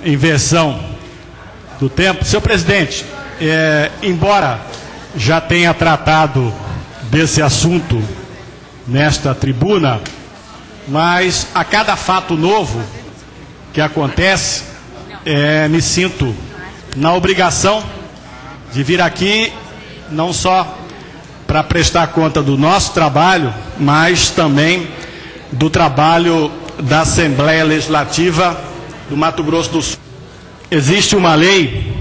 inversão do tempo. Senhor presidente, embora já tenha tratado desse assunto nesta tribuna, mas a cada fato novo que acontece, me sinto na obrigação de vir aqui não só para prestar conta do nosso trabalho, mas também do trabalho da Assembleia Legislativa do Mato Grosso do Sul. Existe uma lei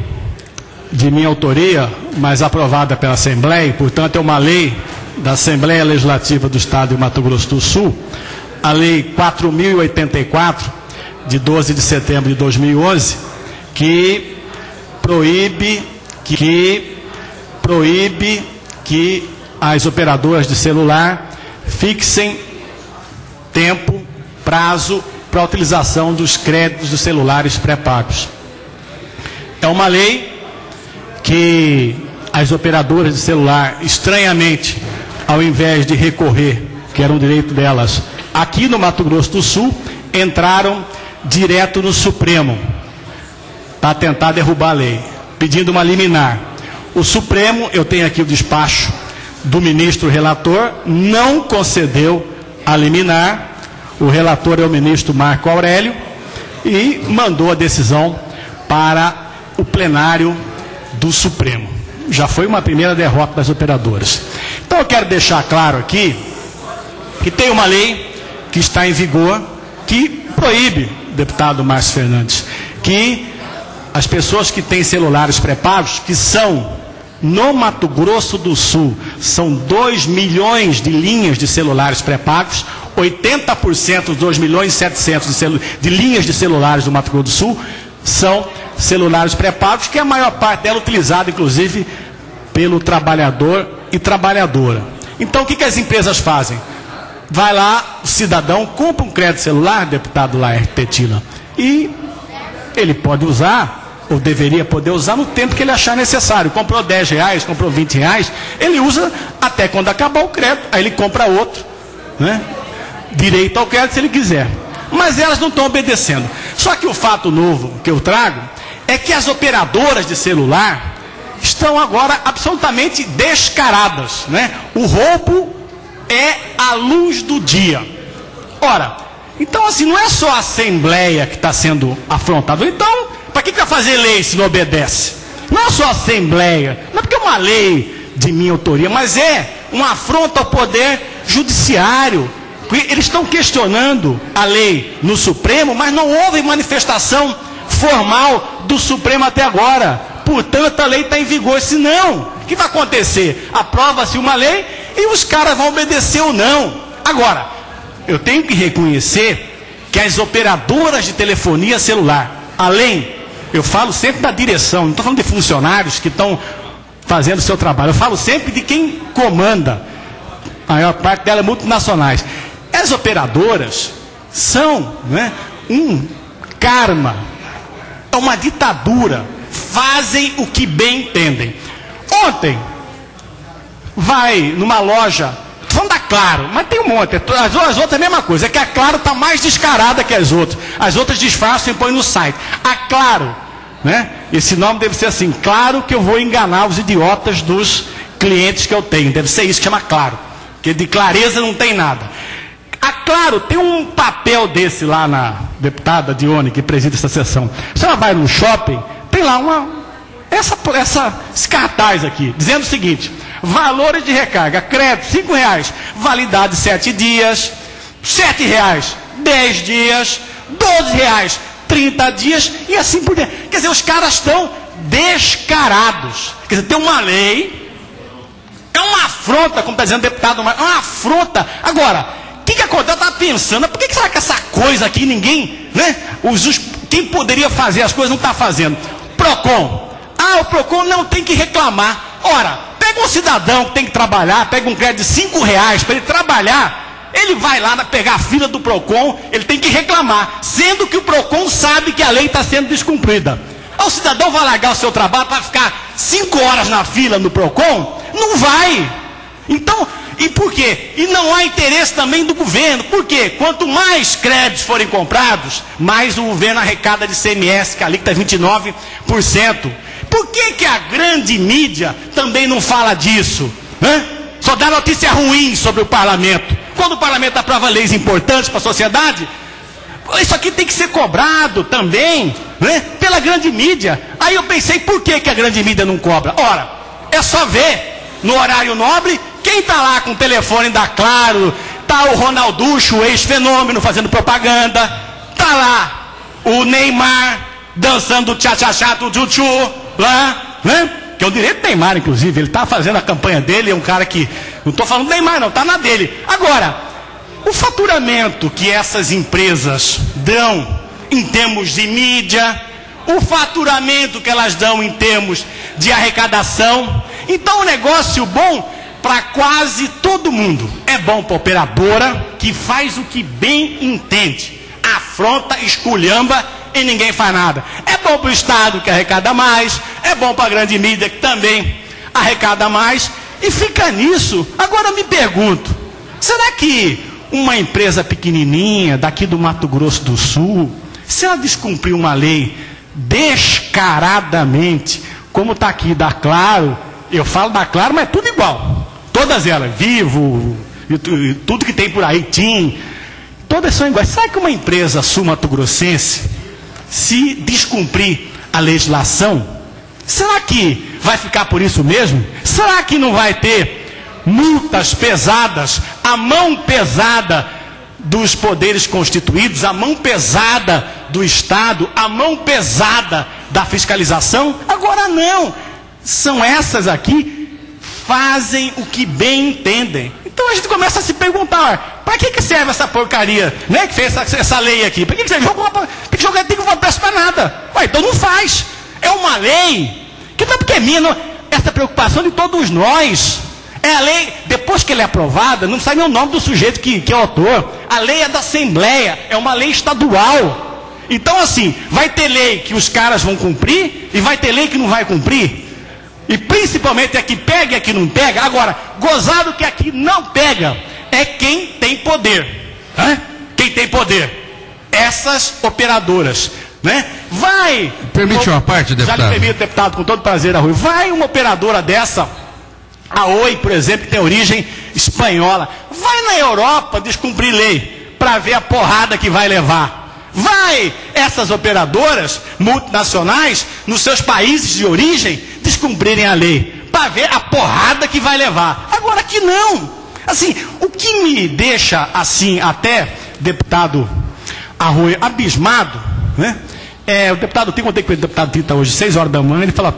de minha autoria, mas aprovada pela Assembleia, e, portanto, é uma lei da Assembleia Legislativa do Estado de Mato Grosso do Sul, a Lei 4.084, de 12 de setembro de 2011, que proíbe que as operadoras de celular fixem tempo, prazo para a utilização dos créditos dos celulares pré-pagos. É uma lei que as operadoras de celular, estranhamente, ao invés de recorrer, que era um direito delas, aqui no Mato Grosso do Sul, entraram direto no Supremo para tentar derrubar a lei, pedindo uma liminar. O Supremo, eu tenho aqui o despacho do ministro relator, não concedeu a liminar. O relator é o ministro Marco Aurélio e mandou a decisão para o plenário do Supremo. Já foi uma primeira derrota das operadoras. Então eu quero deixar claro aqui que tem uma lei que está em vigor que proíbe, deputado Márcio Fernandes, que as pessoas que têm celulares pré-pagos, que são no Mato Grosso do Sul, são 2 milhões de linhas de celulares pré-pagos, 80% dos 2 milhões e 700 de linhas de celulares do Mato Grosso do Sul são celulares pré-pagos, que é a maior parte dela utilizada, inclusive, pelo trabalhador e trabalhadora. Então, o que as empresas fazem? Vai lá, o cidadão compra um crédito celular, deputado Laerte Petina, e ele pode usar, ou deveria poder usar no tempo que ele achar necessário. Comprou R$10, comprou R$20, ele usa até quando acabar o crédito, aí ele compra outro, né? Direito ao crédito se ele quiser. Mas elas não estão obedecendo. Só que o fato novo que eu trago é que as operadoras de celular estão agora absolutamente descaradas, né? O roubo é a luz do dia. Ora, então assim, não é só a Assembleia que está sendo afrontada. Então, para que vai fazer lei se não obedece? Não é só a Assembleia, não é porque é uma lei de minha autoria, mas é uma afronta ao poder judiciário. Eles estão questionando a lei no Supremo, mas não houve manifestação formal do Supremo até agora. Portanto, a lei está em vigor. Se não, o que vai acontecer? Aprova-se uma lei e os caras vão obedecer ou não. Agora, eu tenho que reconhecer que as operadoras de telefonia celular, além, eu falo sempre da direção, não estou falando de funcionários que estão fazendo o seu trabalho, eu falo sempre de quem comanda, a maior parte delas multinacionais. As operadoras são, né, um karma, é uma ditadura, fazem o que bem entendem. Ontem, vai numa loja, estou falando da Claro, mas tem um monte, as outras é a mesma coisa, é que a Claro está mais descarada que as outras disfarçam e põem no site. A Claro, né, esse nome deve ser assim, claro que eu vou enganar os idiotas dos clientes que eu tenho, deve ser isso que chama Claro, porque de clareza não tem nada. A Claro tem um papel desse lá na deputada Dione, que preside essa sessão. Se ela vai num shopping, tem lá esse cartaz aqui, dizendo o seguinte: valores de recarga, crédito R$5, validade 7 dias, R$7, 10 dias, R$12, 30 dias, e assim por diante. Quer dizer, os caras estão descarados. Quer dizer, tem uma lei, é uma afronta, como está dizendo o deputado, é uma afronta. Agora, o que acontece? Eu estava pensando, por que será que essa coisa aqui ninguém, né? Quem poderia fazer as coisas não está fazendo? PROCON. O PROCON não tem que reclamar. Ora, pega um cidadão que tem que trabalhar, pega um crédito de R$5 para ele trabalhar, ele vai lá pegar a fila do PROCON, ele tem que reclamar, sendo que o PROCON sabe que a lei está sendo descumprida. O cidadão vai largar o seu trabalho para ficar 5 horas na fila no PROCON? Não vai. Então, E por quê? E não há interesse também do governo. Por quê? Quanto mais créditos forem comprados, mais o governo arrecada de ICMS, que a alíquota é 29%. Por que a grande mídia também não fala disso? Só dá notícia ruim sobre o parlamento. Quando o parlamento aprova leis importantes para a sociedade, isso aqui tem que ser cobrado também, pela grande mídia. Aí eu pensei, por que a grande mídia não cobra? Ora, é só ver no horário nobre quem está lá com o telefone da Claro. Está o Ronalducho, o ex-fenômeno, fazendo propaganda. Está lá o Neymar dançando tchá-tchá-tchá, tchu-tchu, lá, que é o direito do Neymar, inclusive. Ele está fazendo a campanha dele, é um cara que... Não estou falando do Neymar, não, está na dele. Agora, o faturamento que essas empresas dão em termos de mídia, o faturamento que elas dão em termos de arrecadação. Então, um negócio bom para quase todo mundo. É bom para a operadora, que faz o que bem entende. Afronta, esculhamba e ninguém faz nada. É bom para o Estado, que arrecada mais. É bom para a grande mídia, que também arrecada mais. E fica nisso. Agora eu me pergunto, será que uma empresa pequenininha, daqui do Mato Grosso do Sul, se ela descumprir uma lei descaradamente, como está aqui da Claro, eu falo da Claro, mas é tudo igual. Todas elas, Vivo, tudo que tem por aí, TIM, todas são iguais. Será que uma empresa sul-mato-grossense, se descumprir a legislação, será que vai ficar por isso mesmo? Será que não vai ter multas pesadas, a mão pesada dos poderes constituídos, a mão pesada do Estado, a mão pesada da fiscalização? Agora não. São essas aqui, fazem o que bem entendem. Então a gente começa a se perguntar, para que serve essa porcaria, que fez essa lei aqui? Para que serve? Tem que jogar, tem que votar para nada. Ué, então não faz. É uma lei que não é porque é minha, não, essa preocupação de todos nós. É a lei, depois que ela é aprovada, não sai nem o nome do sujeito que é o autor. A lei é da Assembleia, é uma lei estadual. Então assim, vai ter lei que os caras vão cumprir e vai ter lei que não vai cumprir. E principalmente a que pega e a que não pega. Agora, gozado que aqui não pega é quem tem poder. Quem tem poder? Essas operadoras. Vai... Permite uma parte, deputado? Já lhe permito, deputado, com todo prazer, Arroio. Vai uma operadora dessa, a Oi, por exemplo, que tem origem espanhola. Vai na Europa descumprir lei, para ver a porrada que vai levar. Vai essas operadoras multinacionais, nos seus países de origem, descumprirem a lei, para ver a porrada que vai levar. Agora que não. Assim, o que me deixa assim, até, deputado Arroio, abismado, o deputado, eu contei com o deputado Tita hoje, 6 horas da manhã, ele fala,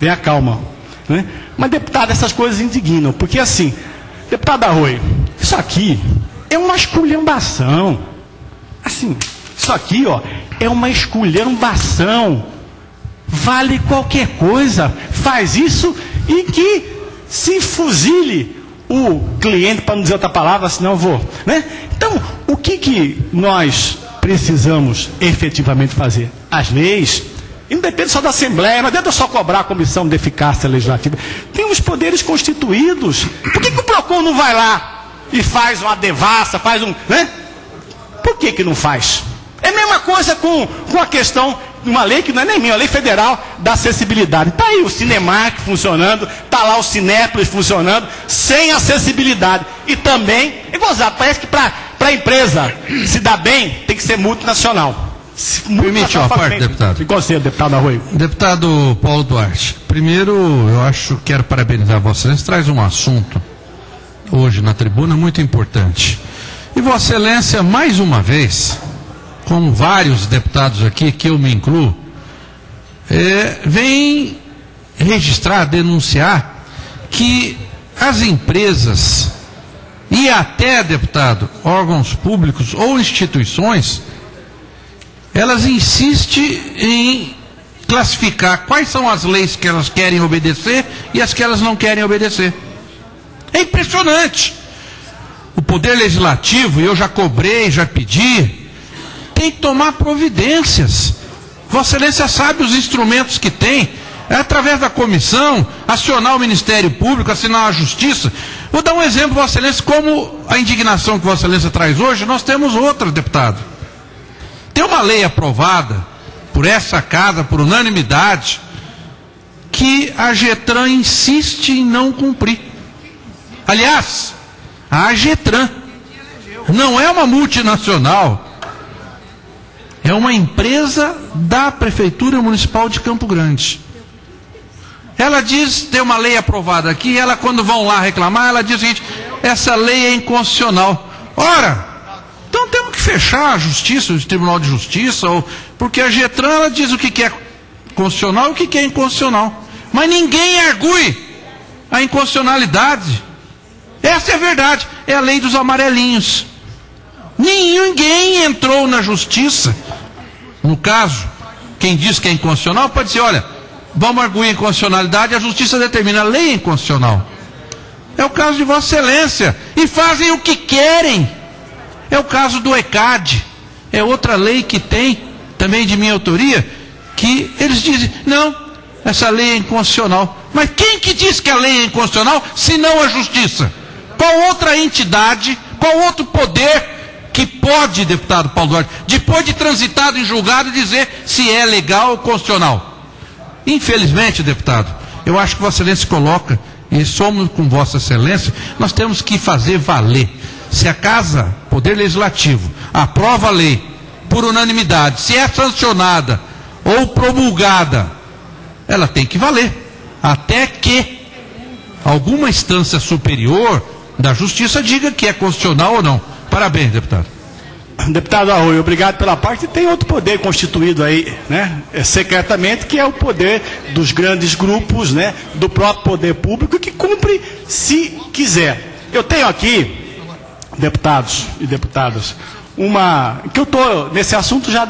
tenha calma. Mas, deputado, essas coisas indignam, porque assim, deputado Arroio, isso aqui é uma esculhambação. Assim, isso aqui, é uma esculhambação. Vale qualquer coisa, faz isso e que se fuzile o cliente, para não dizer outra palavra, senão eu vou. Então, o que nós precisamos efetivamente fazer? As leis, e não depende só da Assembleia, não adianta só cobrar a Comissão de Eficácia Legislativa. Tem os poderes constituídos. Por que o PROCON não vai lá e faz uma devassa, faz um... Por que não faz? É a mesma coisa com a questão de uma lei que não é nem minha, a lei federal da acessibilidade. Está aí o Cinemark funcionando, está lá o Cinépolis funcionando, sem acessibilidade. E também, é gozado, parece que para a empresa se dar bem, tem que ser multinacional. Permite uma parte, deputado? Me conceda, deputado Arroio. Deputado Paulo Duarte, primeiro eu quero parabenizar Vossa Excelência, traz um assunto hoje na tribuna muito importante. E Vossa Excelência, mais uma vez, com vários deputados aqui, que eu me incluo, vem registrar, denunciar que as empresas e até, deputado, órgãos públicos ou instituições, elas insistem em classificar quais são as leis que elas querem obedecer e as que elas não querem obedecer. É impressionante. O Poder Legislativo, eu já cobrei, já pedi, tem que tomar providências. Vossa Excelência sabe os instrumentos que tem através da comissão, acionar o Ministério Público, assinar a Justiça. Vou dar um exemplo, Vossa Excelência, como a indignação que Vossa Excelência traz hoje, nós temos outra, deputado. Tem uma lei aprovada por essa casa, por unanimidade, que a AGETRAN insiste em não cumprir. Aliás, a AGETRAN não é uma multinacional, é uma empresa da Prefeitura Municipal de Campo Grande. Ela diz, tem uma lei aprovada aqui, ela quando vão lá reclamar, ela diz o seguinte: essa lei é inconstitucional. Ora, então temos que fechar a Justiça, o Tribunal de Justiça, porque a AGETRAN ela diz o que é constitucional e o que é inconstitucional. Mas ninguém argue a inconstitucionalidade. Essa é a verdade, é a lei dos amarelinhos. Ninguém entrou na Justiça. No caso, quem diz que é inconstitucional pode dizer: olha, vamos arguir a inconstitucionalidade, a Justiça determina, a lei é inconstitucional. É o caso de Vossa Excelência, e fazem o que querem. É o caso do ECAD, é outra lei que tem, também de minha autoria, que eles dizem: não, essa lei é inconstitucional. Mas quem que diz que a lei é inconstitucional, se não a Justiça? Qual outra entidade, qual outro poder que pode, deputado Paulo Duarte, depois de transitado em julgado, dizer se é legal ou constitucional? Infelizmente, deputado, eu acho que Vossa Excelência coloca, e somos com Vossa Excelência, nós temos que fazer valer. Se a Casa, Poder Legislativo, aprova a lei por unanimidade, se é sancionada ou promulgada, ela tem que valer, até que alguma instância superior da Justiça diga que é constitucional ou não. Parabéns, deputado. Deputado Arroio, obrigado pela parte. E tem outro poder constituído aí, né? Secretamente, que é o poder dos grandes grupos, né? Do próprio poder público, que cumpre se quiser. Eu tenho aqui, deputados e deputadas, que eu estou nesse assunto já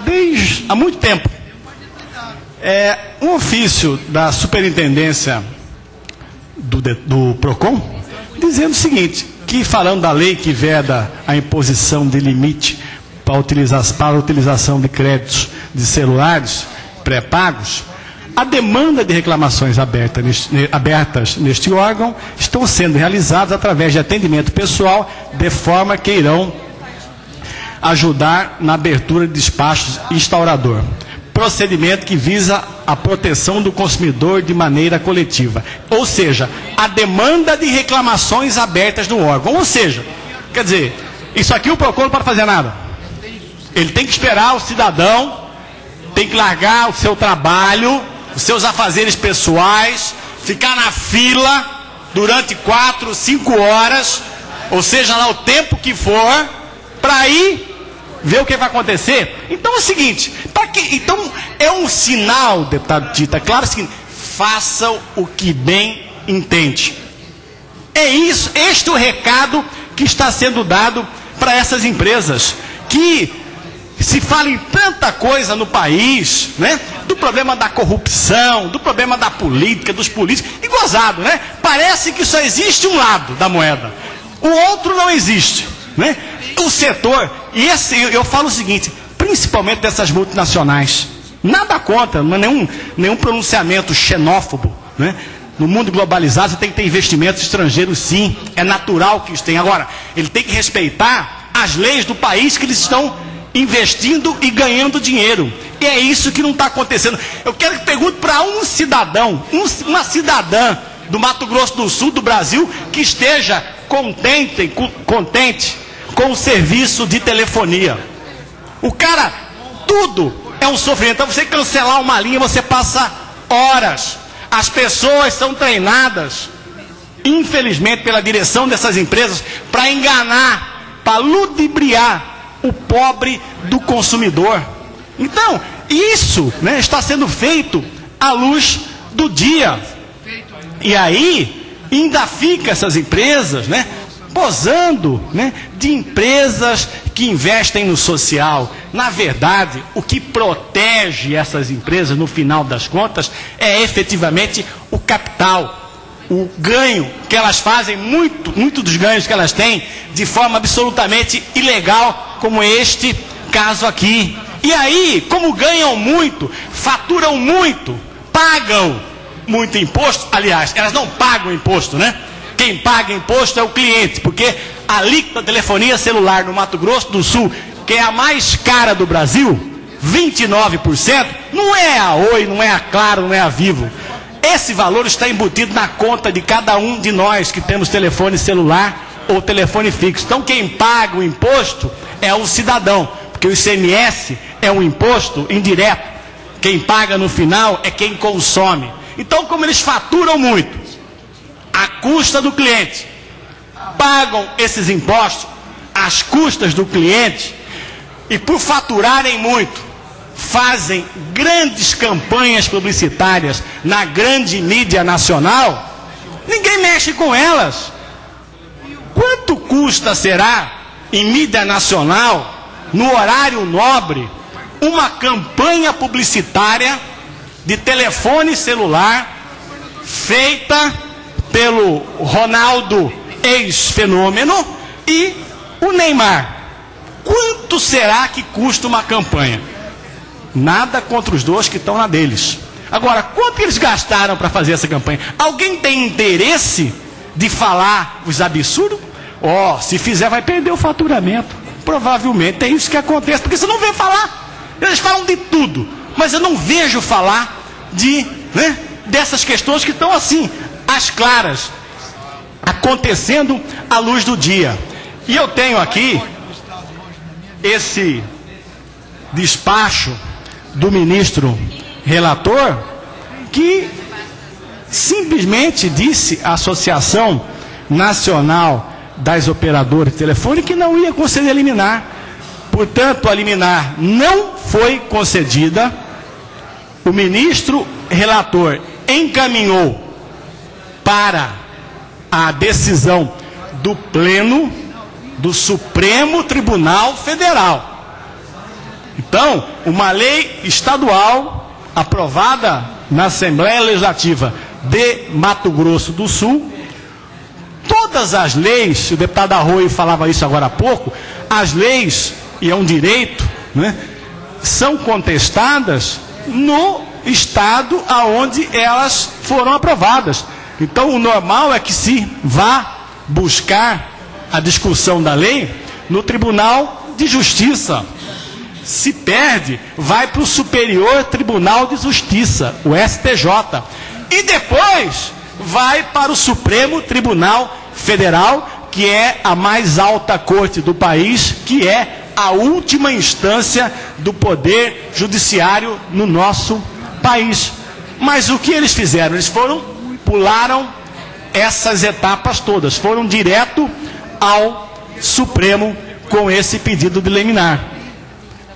há muito tempo. É um ofício da Superintendência do PROCON, dizendo o seguinte, que falando da lei que veda a imposição de limite para a utilização de créditos de celulares pré-pagos, a demanda de reclamações abertas neste órgão estão sendo realizadas através de atendimento pessoal, de forma que irão ajudar na abertura de despachos instaurador. Procedimento que visa a proteção do consumidor de maneira coletiva. Ou seja, a demanda de reclamações abertas no órgão. Ou seja, quer dizer, isso aqui o PROCON não pode fazer nada. Ele tem que esperar o cidadão, tem que largar o seu trabalho, os seus afazeres pessoais, ficar na fila durante 4, 5 horas, ou seja, lá o tempo que for, para ir ver o que vai acontecer. Então é o seguinte, então é um sinal, deputado Tita, claro, é o seguinte: façam o que bem entende. É isso, este é o recado que está sendo dado para essas empresas, que se fala em tanta coisa no país, né? Do problema da corrupção, do problema da política, dos políticos, e gozado, né? Parece que só existe um lado da moeda, o outro não existe, né? O setor, e eu falo o seguinte, principalmente dessas multinacionais, nada contra, não é nenhum pronunciamento xenófobo, né? No mundo globalizado você tem que ter investimentos estrangeiros, sim, é natural que isso tenha. Agora, ele tem que respeitar as leis do país que eles estão investindo e ganhando dinheiro. E é isso que não está acontecendo. Eu quero que pergunte para um cidadão, uma cidadã do Mato Grosso do Sul, do Brasil, que esteja contente com o serviço de telefonia. O cara, tudo é um sofrimento. Então você cancelar uma linha, você passa horas. As pessoas são treinadas, infelizmente, pela direção dessas empresas, para enganar, para ludibriar o pobre do consumidor. Então, isso, né, está sendo feito à luz do dia. E aí, ainda fica essas empresas, né, posando, né, de empresas que investem no social. Na verdade, o que protege essas empresas, no final das contas, é efetivamente o capital. O ganho que elas fazem, muito dos ganhos que elas têm, de forma absolutamente ilegal, como este caso aqui. E aí, como ganham muito, faturam muito, pagam muito imposto. Aliás, elas não pagam imposto, né? Quem paga imposto é o cliente, porque a alíquota de telefonia celular no Mato Grosso do Sul, que é a mais cara do Brasil, 29%, não é a Oi, não é a Claro, não é a Vivo. Esse valor está embutido na conta de cada um de nós que temos telefone celular ou telefone fixo. Então quem paga o imposto é o cidadão, porque o ICMS é um imposto indireto. Quem paga no final é quem consome. Então, como eles faturam muito, à custa do cliente, pagam esses impostos às custas do cliente, e por faturarem muito, fazem grandes campanhas publicitárias na grande mídia nacional, ninguém mexe com elas. Quanto custa, será, em mídia nacional, no horário nobre, uma campanha publicitária de telefone celular feita pelo Ronaldo, ex-fenômeno, e o Neymar? Quanto será que custa uma campanha? Nada contra os dois que estão na deles. Agora, quanto eles gastaram para fazer essa campanha? Alguém tem interesse de falar os absurdos? Se fizer vai perder o faturamento. Provavelmente é isso que acontece, porque você não vê falar. Eles falam de tudo, mas eu não vejo falar dessas questões que estão assim, às claras, acontecendo à luz do dia. E eu tenho aqui esse despacho do ministro relator, que simplesmente disse à Associação Nacional das Operadoras de Telefone que não ia conceder liminar. Portanto, a liminar não foi concedida. O ministro relator encaminhou para a decisão do Pleno do Supremo Tribunal Federal. Então, uma lei estadual aprovada na Assembleia Legislativa de Mato Grosso do Sul, todas as leis, o deputado Arroio falava isso agora há pouco, as leis, e é um direito, são contestadas no estado aonde elas foram aprovadas. Então, o normal é que se vá buscar a discussão da lei no Tribunal de Justiça. Se perde, vai para o Superior Tribunal de Justiça, o STJ. E depois vai para o Supremo Tribunal Federal, que é a mais alta corte do país, que é a última instância do poder judiciário no nosso país. Mas o que eles fizeram? Eles pularam essas etapas todas, foram direto ao Supremo com esse pedido de liminar.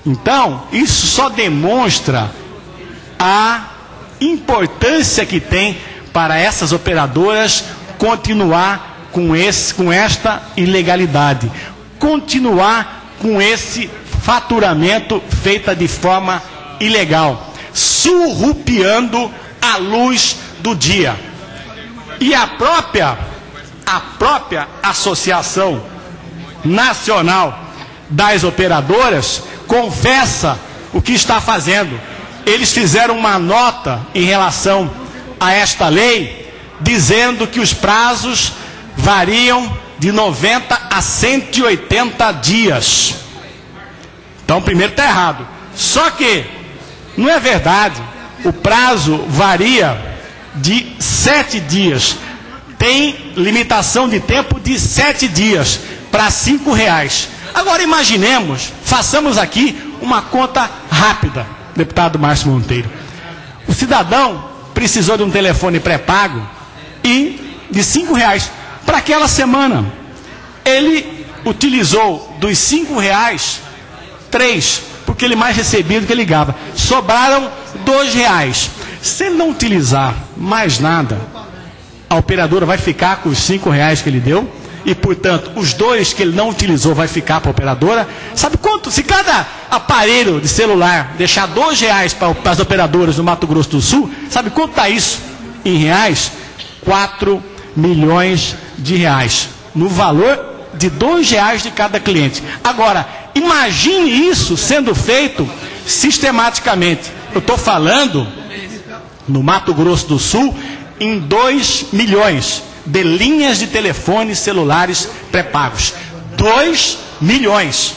Então, isso só demonstra a importância que tem para essas operadoras continuar com esta ilegalidade, continuar com esse faturamento feito de forma ilegal, surrupiando a luz do dia. E a própria Associação Nacional das Operadoras confessa o que está fazendo. Eles fizeram uma nota em relação a esta lei, dizendo que os prazos variam de 90 a 180 dias. Então, primeiro está errado. Só que não é verdade. O prazo varia de 7 dias. Tem limitação de tempo de 7 dias para R$5. Agora imaginemos, façamos aqui uma conta rápida, deputado Márcio Monteiro. O cidadão precisou de um telefone pré-pago e de R$5 para aquela semana. Ele utilizou dos R$5, 3, porque ele mais recebia do que ligava. Sobraram R$2. Se ele não utilizar mais nada, a operadora vai ficar com os R$5 que ele deu, e, portanto, os 2 que ele não utilizou vai ficar para a operadora. Sabe quanto? Se cada aparelho de celular deixar R$2 para as operadoras do Mato Grosso do Sul, sabe quanto está isso em reais? R$4 milhões, no valor de R$2 de cada cliente. Agora, imagine isso sendo feito sistematicamente. Eu estou falando no Mato Grosso do Sul, em 2 milhões de linhas de telefones celulares pré-pagos. 2 milhões.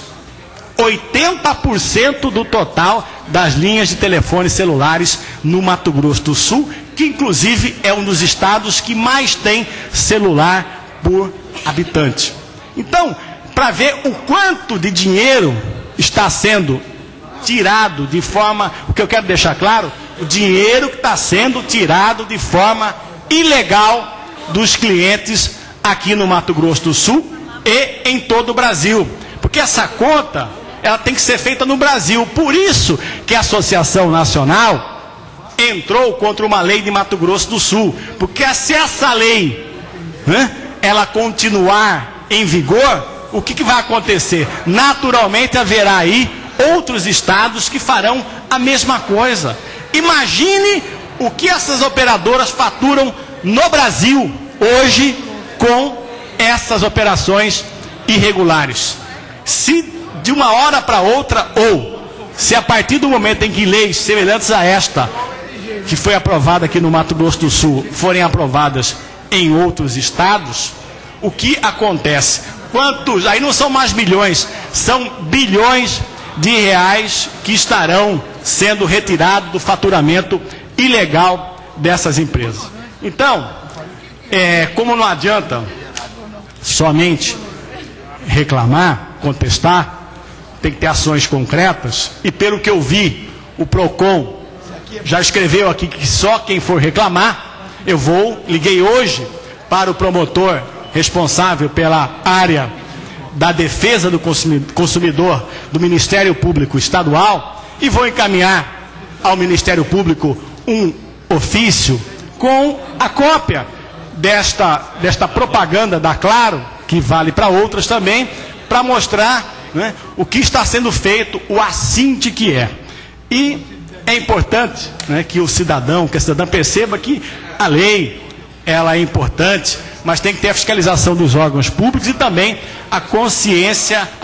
80% do total das linhas de telefones celulares no Mato Grosso do Sul, que inclusive é um dos estados que mais tem celular por habitante. Então, para ver o quanto de dinheiro está sendo tirado de forma, o que eu quero deixar claro, o dinheiro que está sendo tirado de forma ilegal dos clientes aqui no Mato Grosso do Sul e em todo o Brasil. Porque essa conta, ela tem que ser feita no Brasil. Por isso que a Associação Nacional entrou contra uma lei de Mato Grosso do Sul. Porque se essa lei, ela continuar em vigor, o que vai acontecer? Naturalmente haverá aí outros estados que farão a mesma coisa. Imagine o que essas operadoras faturam no Brasil hoje com essas operações irregulares. Se de uma hora para outra, ou se a partir do momento em que leis semelhantes a esta, que foi aprovada aqui no Mato Grosso do Sul, forem aprovadas em outros estados, o que acontece? Quantos? Aí não são mais milhões, são bilhões de reais que estarão sendo retirados do faturamento ilegal dessas empresas. Então, como não adianta somente reclamar, contestar, tem que ter ações concretas, e pelo que eu vi, o PROCON já escreveu aqui que só quem for reclamar, liguei hoje para o promotor responsável pela área da defesa do consumidor do Ministério Público Estadual, e vou encaminhar ao Ministério Público um ofício com a cópia desta propaganda da Claro, que vale para outras também, para mostrar o que está sendo feito, o assinte que é. E é importante que o cidadão, que a cidadã perceba que a lei, ela é importante, mas tem que ter a fiscalização dos órgãos públicos e também a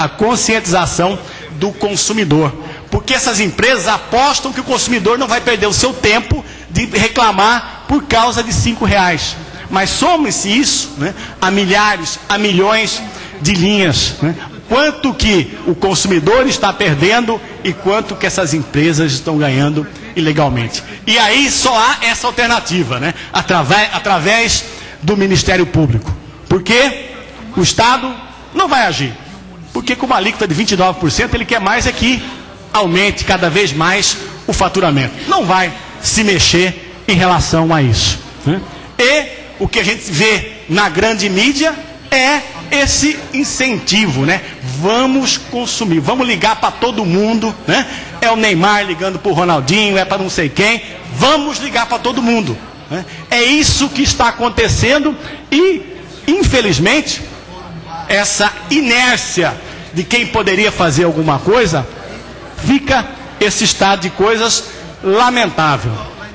conscientização do consumidor. Porque essas empresas apostam que o consumidor não vai perder o seu tempo de reclamar por causa de R$5. Mas some-se isso a milhares, a milhões de linhas. Quanto que o consumidor está perdendo e quanto que essas empresas estão ganhando ilegalmente. E aí só há essa alternativa, através do Ministério Público. Porque o Estado não vai agir. Porque com uma alíquota de 29%, ele quer mais que aumente cada vez mais o faturamento. Não vai se mexer em relação a isso. E o que a gente vê na grande mídia é esse incentivo, Vamos consumir, vamos ligar para todo mundo, É o Neymar ligando para o Ronaldinho, é para não sei quem, vamos ligar para todo mundo. É isso que está acontecendo e, infelizmente, essa inércia de quem poderia fazer alguma coisa, fica esse estado de coisas lamentável.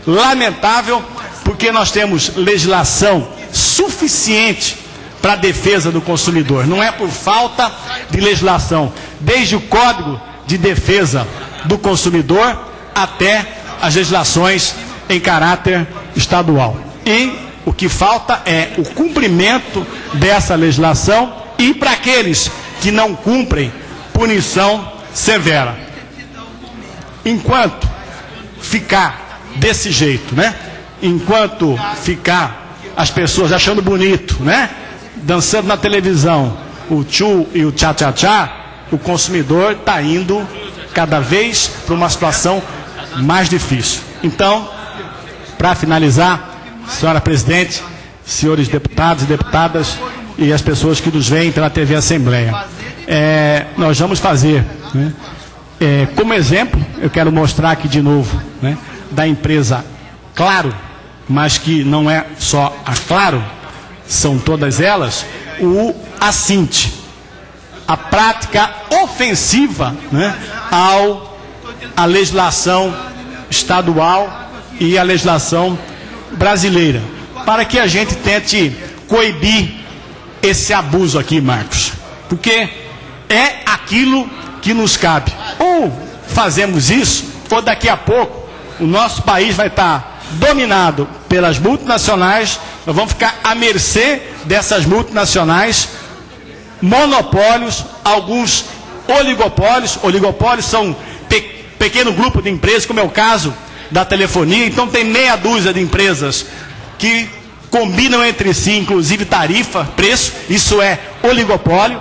Lamentável porque nós temos legislação suficiente para a defesa do consumidor. Não é por falta de legislação, desde o Código de Defesa do Consumidor até as legislações em caráter estadual. E o que falta é o cumprimento dessa legislação e, para aqueles que não cumprem, punição severa. Enquanto ficar desse jeito, enquanto ficar as pessoas achando bonito, dançando na televisão o tchu e o tchá-tchá-tchá, o consumidor está indo cada vez para uma situação mais difícil. Então, para finalizar, senhora presidente, senhores deputados e deputadas e as pessoas que nos veem pela TV Assembleia, nós vamos fazer, como exemplo, eu quero mostrar aqui de novo, da empresa Claro, mas que não é só a Claro, são todas elas, o assinte, a prática ofensiva à legislação estadual e à legislação brasileira, para que a gente tente coibir esse abuso aqui, Marcos, porque é aquilo que nos cabe. Ou fazemos isso, ou daqui a pouco o nosso país vai estar dominado pelas multinacionais, nós vamos ficar à mercê dessas multinacionais, monopólios, alguns oligopólios. Oligopólios são pequeno grupo de empresas, como é o caso da telefonia. Então tem meia dúzia de empresas que combinam entre si, inclusive tarifa, preço, isso é oligopólio.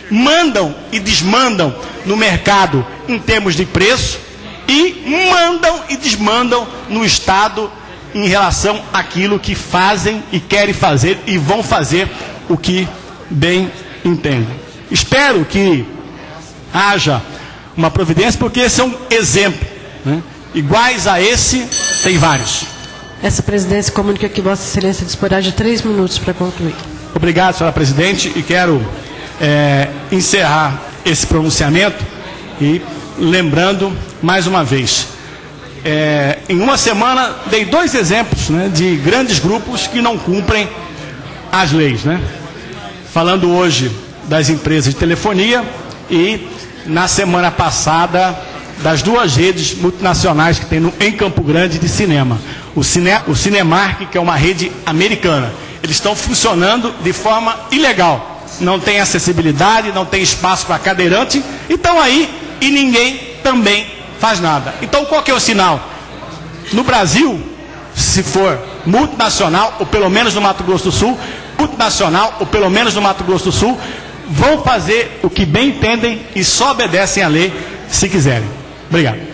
Mandam e desmandam no mercado em termos de preço e mandam e desmandam no Estado em relação àquilo que fazem e querem fazer e vão fazer o que bem entendem. Espero que haja uma providência, porque esse é um exemplo, né? Iguais a esse, tem vários. Essa presidência comunica que Vossa Excelência disporá de 3 minutos para concluir. Obrigado, senhora presidente, e quero encerrar esse pronunciamento e lembrando mais uma vez, em uma semana dei 2 exemplos, né, de grandes grupos que não cumprem as leis, né? Falando hoje das empresas de telefonia e na semana passada das 2 redes multinacionais que tem em Campo Grande de cinema. O Cinemark, que é uma rede americana, eles estão funcionando de forma ilegal. Não tem acessibilidade, não tem espaço para cadeirante, então aí e ninguém também faz nada. Então qual que é o sinal? No Brasil, se for multinacional, ou pelo menos no Mato Grosso do Sul, multinacional, ou pelo menos no Mato Grosso do Sul, vão fazer o que bem entendem e só obedecem à lei se quiserem. Obrigado.